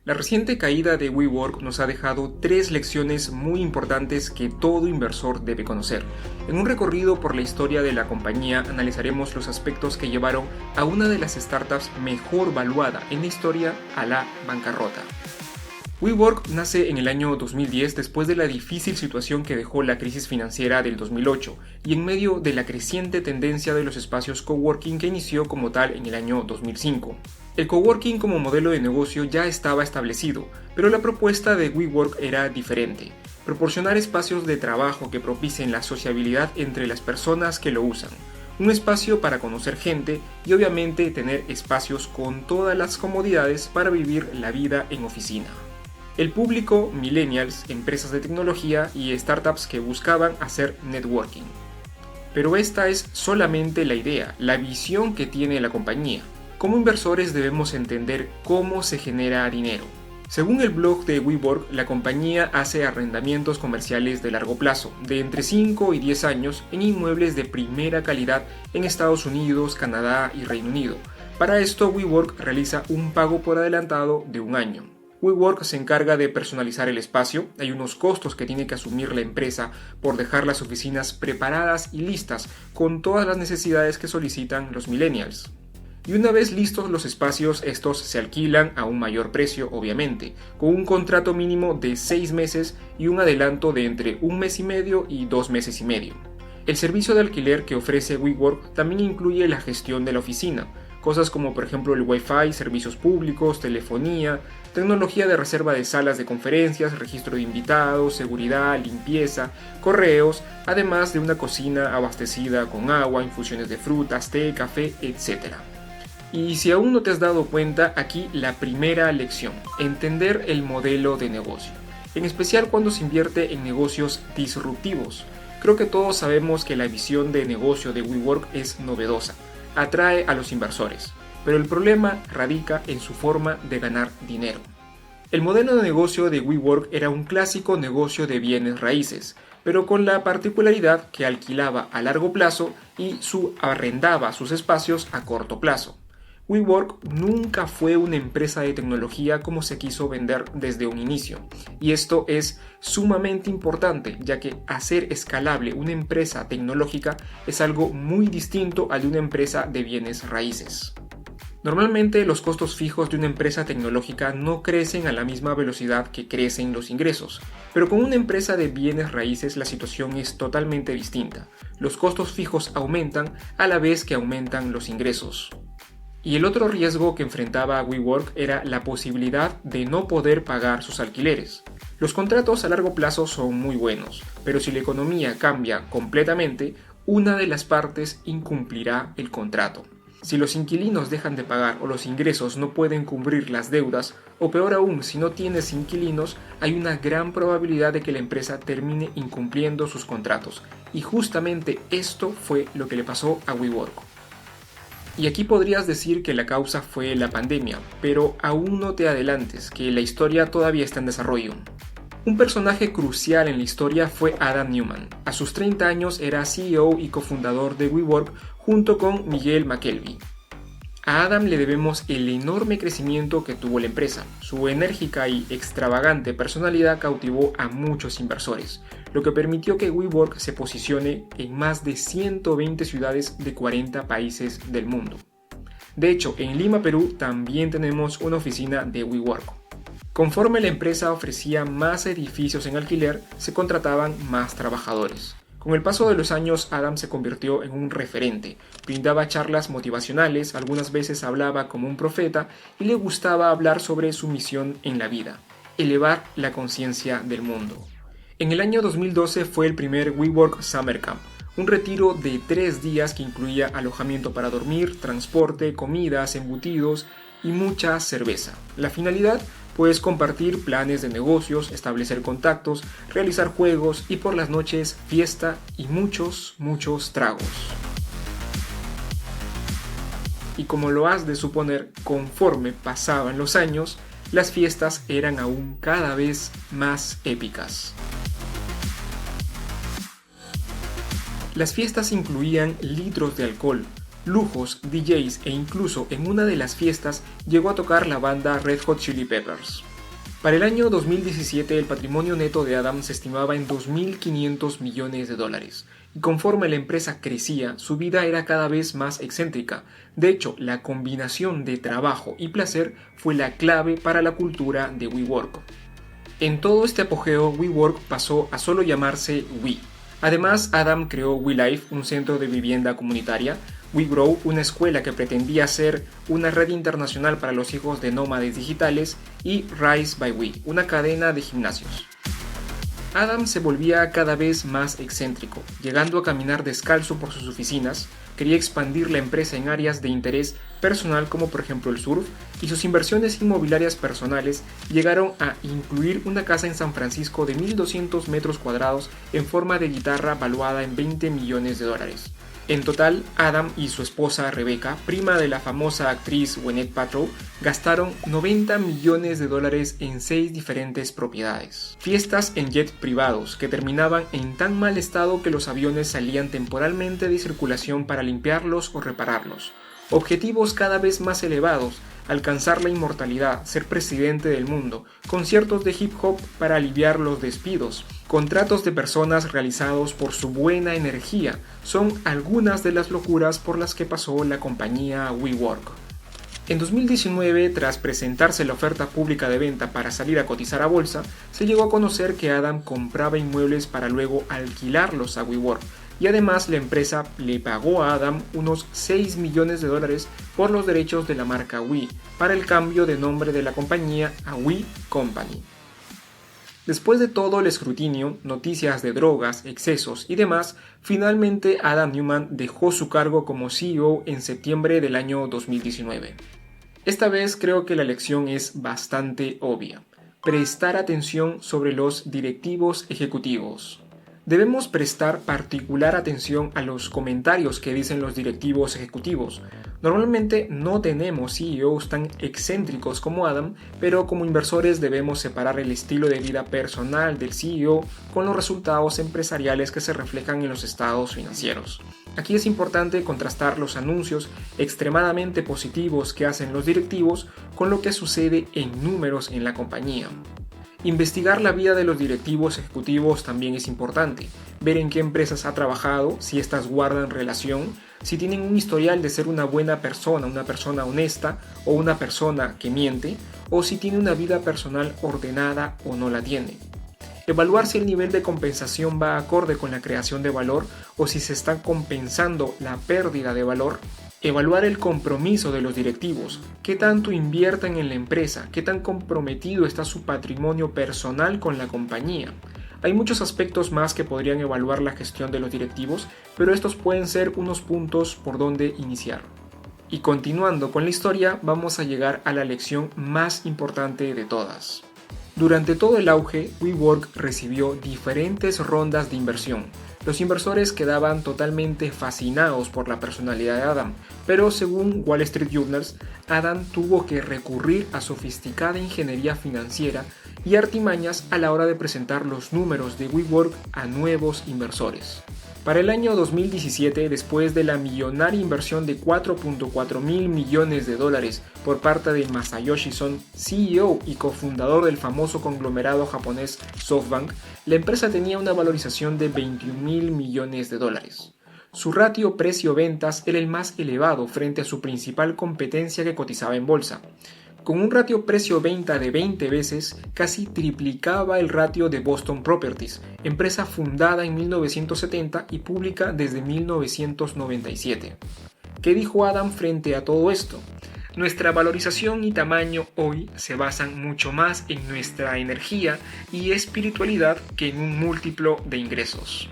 La reciente caída de WeWork nos ha dejado 3 lecciones muy importantes que todo inversor debe conocer. En un recorrido por la historia de la compañía analizaremos los aspectos que llevaron a una de las startups mejor valuada en la historia a la bancarrota. WeWork nace en el año 2010 después de la difícil situación que dejó la crisis financiera del 2008 y en medio de la creciente tendencia de los espacios coworking que inició como tal en el año 2005. El coworking como modelo de negocio ya estaba establecido, pero la propuesta de WeWork era diferente: proporcionar espacios de trabajo que propicien la sociabilidad entre las personas que lo usan, un espacio para conocer gente y obviamente tener espacios con todas las comodidades para vivir la vida en oficina. El público, millennials, empresas de tecnología y startups que buscaban hacer networking. Pero esta es solamente la idea, la visión que tiene la compañía. Como inversores debemos entender cómo se genera dinero. Según el blog de WeWork, la compañía hace arrendamientos comerciales de largo plazo, de entre 5 y 10 años, en inmuebles de primera calidad en Estados Unidos, Canadá y Reino Unido. Para esto, WeWork realiza un pago por adelantado de un año. WeWork se encarga de personalizar el espacio, hay unos costos que tiene que asumir la empresa por dejar las oficinas preparadas y listas con todas las necesidades que solicitan los millennials. Y una vez listos los espacios, estos se alquilan a un mayor precio, obviamente, con un contrato mínimo de 6 meses y un adelanto de entre 1 mes y medio y 2 meses y medio. El servicio de alquiler que ofrece WeWork también incluye la gestión de la oficina, cosas como por ejemplo el Wi-Fi, servicios públicos, telefonía, tecnología de reserva de salas de conferencias, registro de invitados, seguridad, limpieza, correos, además de una cocina abastecida con agua, infusiones de frutas, té, café, etc. Y si aún no te has dado cuenta, aquí la primera lección: entender el modelo de negocio, en especial cuando se invierte en negocios disruptivos. Creo que todos sabemos que la visión de negocio de WeWork es novedosa, atrae a los inversores, pero el problema radica en su forma de ganar dinero. El modelo de negocio de WeWork era un clásico negocio de bienes raíces, pero con la particularidad que alquilaba a largo plazo y arrendaba sus espacios a corto plazo. WeWork nunca fue una empresa de tecnología como se quiso vender desde un inicio, y esto es sumamente importante, ya que hacer escalable una empresa tecnológica es algo muy distinto al de una empresa de bienes raíces. Normalmente los costos fijos de una empresa tecnológica no crecen a la misma velocidad que crecen los ingresos, pero con una empresa de bienes raíces la situación es totalmente distinta. Los costos fijos aumentan a la vez que aumentan los ingresos. Y el otro riesgo que enfrentaba WeWork era la posibilidad de no poder pagar sus alquileres. Los contratos a largo plazo son muy buenos, pero si la economía cambia completamente, una de las partes incumplirá el contrato. Si los inquilinos dejan de pagar o los ingresos no pueden cubrir las deudas, o peor aún, si no tienes inquilinos, hay una gran probabilidad de que la empresa termine incumpliendo sus contratos. Y justamente esto fue lo que le pasó a WeWork. Y aquí podrías decir que la causa fue la pandemia, pero aún no te adelantes, que la historia todavía está en desarrollo. Un personaje crucial en la historia fue Adam Neumann. A sus 30 años era CEO y cofundador de WeWork junto con Miguel McKelvey. A Adam le debemos el enorme crecimiento que tuvo la empresa. Su enérgica y extravagante personalidad cautivó a muchos inversores, lo que permitió que WeWork se posicione en más de 120 ciudades de 40 países del mundo. De hecho, en Lima, Perú, también tenemos una oficina de WeWork. Conforme la empresa ofrecía más edificios en alquiler, se contrataban más trabajadores. Con el paso de los años, Adam se convirtió en un referente, brindaba charlas motivacionales, algunas veces hablaba como un profeta y le gustaba hablar sobre su misión en la vida: elevar la conciencia del mundo. En el año 2012 fue el primer WeWork Summer Camp, un retiro de 3 días que incluía alojamiento para dormir, transporte, comidas, embutidos y mucha cerveza. La finalidad: puedes compartir planes de negocios, establecer contactos, realizar juegos y por las noches fiesta y muchos tragos. Y como lo has de suponer, conforme pasaban los años, las fiestas eran aún cada vez más épicas. Las fiestas incluían litros de alcohol, lujos, DJs e incluso en una de las fiestas llegó a tocar la banda Red Hot Chili Peppers. Para el año 2017 el patrimonio neto de Adam se estimaba en 2.500 millones de dólares, y conforme la empresa crecía, su vida era cada vez más excéntrica. De hecho, la combinación de trabajo y placer fue la clave para la cultura de WeWork. En todo este apogeo, WeWork pasó a solo llamarse We. Además, Adam creó WeLife, un centro de vivienda comunitaria, WeGrow, una escuela que pretendía ser una red internacional para los hijos de nómades digitales, y Rise by We, una cadena de gimnasios. Adam se volvía cada vez más excéntrico, llegando a caminar descalzo por sus oficinas. Quería expandir la empresa en áreas de interés personal como por ejemplo el surf, y sus inversiones inmobiliarias personales llegaron a incluir una casa en San Francisco de 1.200 metros cuadrados en forma de guitarra valuada en $20 millones. En total, Adam y su esposa Rebecca, prima de la famosa actriz Gwyneth Paltrow, gastaron $90 millones en 6 diferentes propiedades. Fiestas en jet privados que terminaban en tan mal estado que los aviones salían temporalmente de circulación para limpiarlos o repararlos. Objetivos cada vez más elevados: alcanzar la inmortalidad, ser presidente del mundo, conciertos de hip hop para aliviar los despidos, contratos de personas realizados por su buena energía, son algunas de las locuras por las que pasó la compañía WeWork. En 2019, tras presentarse la oferta pública de venta para salir a cotizar a bolsa, se llegó a conocer que Adam compraba inmuebles para luego alquilarlos a WeWork, y además la empresa le pagó a Adam unos $6 millones por los derechos de la marca We, para el cambio de nombre de la compañía a We Company. Después de todo el escrutinio, noticias de drogas, excesos y demás, finalmente Adam Neumann dejó su cargo como CEO en septiembre del año 2019. Esta vez creo que la lección es bastante obvia: prestar atención sobre los directivos ejecutivos. Debemos prestar particular atención a los comentarios que dicen los directivos ejecutivos. Normalmente no tenemos CEOs tan excéntricos como Adam, pero como inversores debemos separar el estilo de vida personal del CEO con los resultados empresariales que se reflejan en los estados financieros. Aquí es importante contrastar los anuncios extremadamente positivos que hacen los directivos con lo que sucede en números en la compañía. Investigar la vida de los directivos ejecutivos también es importante, ver en qué empresas ha trabajado, si éstas guardan relación, si tienen un historial de ser una buena persona, una persona honesta o una persona que miente, o si tiene una vida personal ordenada o no la tiene. Evaluar si el nivel de compensación va acorde con la creación de valor o si se está compensando la pérdida de valor. Evaluar el compromiso de los directivos, qué tanto invierten en la empresa, qué tan comprometido está su patrimonio personal con la compañía. Hay muchos aspectos más que podrían evaluar la gestión de los directivos, pero estos pueden ser unos puntos por donde iniciar. Y continuando con la historia, vamos a llegar a la lección más importante de todas. Durante todo el auge, WeWork recibió diferentes rondas de inversión. Los inversores quedaban totalmente fascinados por la personalidad de Adam, pero según Wall Street Journal, Adam tuvo que recurrir a sofisticada ingeniería financiera y artimañas a la hora de presentar los números de WeWork a nuevos inversores. Para el año 2017, después de la millonaria inversión de $4.4 mil millones por parte de Masayoshi Son, CEO y cofundador del famoso conglomerado japonés SoftBank, la empresa tenía una valorización de $21 mil millones. Su ratio precio-ventas era el más elevado frente a su principal competencia que cotizaba en bolsa. Con un ratio precio-venta de 20 veces, casi triplicaba el ratio de Boston Properties, empresa fundada en 1970 y pública desde 1997. ¿Qué dijo Adam frente a todo esto? Nuestra valorización y tamaño hoy se basan mucho más en nuestra energía y espiritualidad que en un múltiplo de ingresos.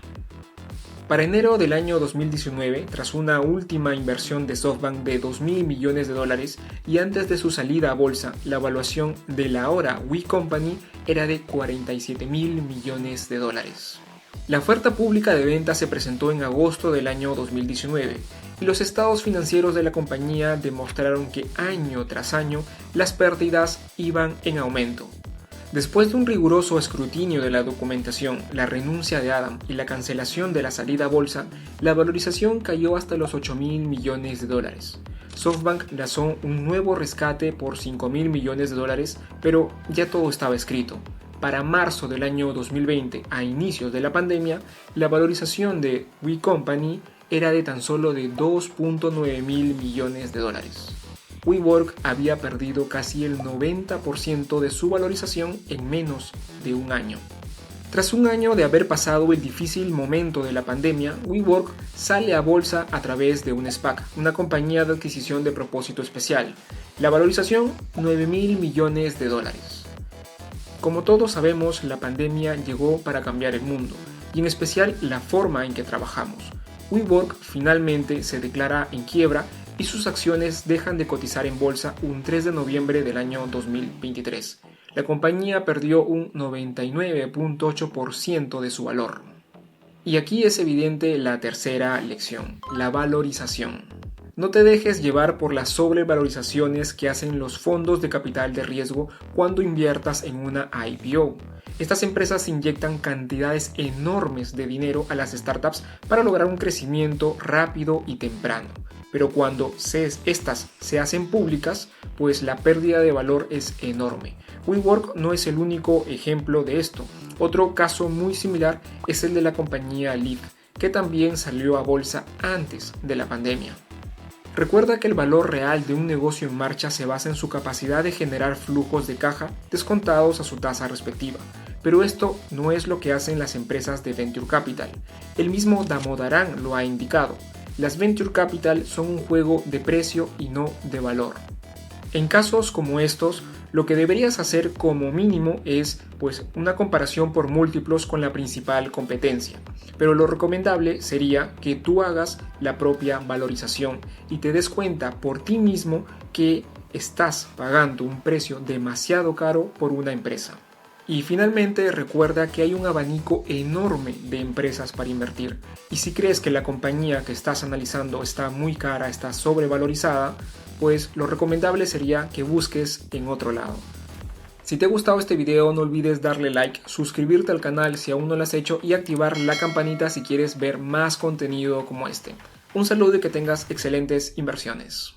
Para enero del año 2019, tras una última inversión de SoftBank de $2.000 millones y antes de su salida a bolsa, la evaluación de la ahora We Company era de $47.000 millones. La oferta pública de venta se presentó en agosto del año 2019 y los estados financieros de la compañía demostraron que año tras año las pérdidas iban en aumento. Después de un riguroso escrutinio de la documentación, la renuncia de Adam y la cancelación de la salida a bolsa, la valorización cayó hasta los $8.000 millones. SoftBank lanzó un nuevo rescate por $5.000 millones, pero ya todo estaba escrito. Para marzo del año 2020, a inicios de la pandemia, la valorización de We Company era de tan solo de $2.9 mil millones. WeWork había perdido casi el 90% de su valorización en menos de un año. Tras un año de haber pasado el difícil momento de la pandemia, WeWork sale a bolsa a través de un SPAC, una compañía de adquisición de propósito especial. La valorización, $9.000 millones. Como todos sabemos, la pandemia llegó para cambiar el mundo, y en especial la forma en que trabajamos. WeWork finalmente se declara en quiebra y sus acciones dejan de cotizar en bolsa un 3 de noviembre del año 2023. La compañía perdió un 99.8% de su valor. Y aquí es evidente la tercera lección, la valorización. No te dejes llevar por las sobrevalorizaciones que hacen los fondos de capital de riesgo cuando inviertas en una IPO. Estas empresas inyectan cantidades enormes de dinero a las startups para lograr un crecimiento rápido y temprano. Pero cuando estas se hacen públicas, pues la pérdida de valor es enorme. WeWork no es el único ejemplo de esto. Otro caso muy similar es el de la compañía Lyft, que también salió a bolsa antes de la pandemia. Recuerda que el valor real de un negocio en marcha se basa en su capacidad de generar flujos de caja descontados a su tasa respectiva. Pero esto no es lo que hacen las empresas de Venture Capital. El mismo Damodaran lo ha indicado. Las Venture Capital son un juego de precio y no de valor. En casos como estos, lo que deberías hacer como mínimo es una comparación por múltiplos con la principal competencia. Pero lo recomendable sería que tú hagas la propia valorización y te des cuenta por ti mismo que estás pagando un precio demasiado caro por una empresa. Y finalmente recuerda que hay un abanico enorme de empresas para invertir. Y si crees que la compañía que estás analizando está muy cara, está sobrevalorizada, pues lo recomendable sería que busques en otro lado. Si te ha gustado este video, no olvides darle like, suscribirte al canal si aún no lo has hecho y activar la campanita si quieres ver más contenido como este. Un saludo y que tengas excelentes inversiones.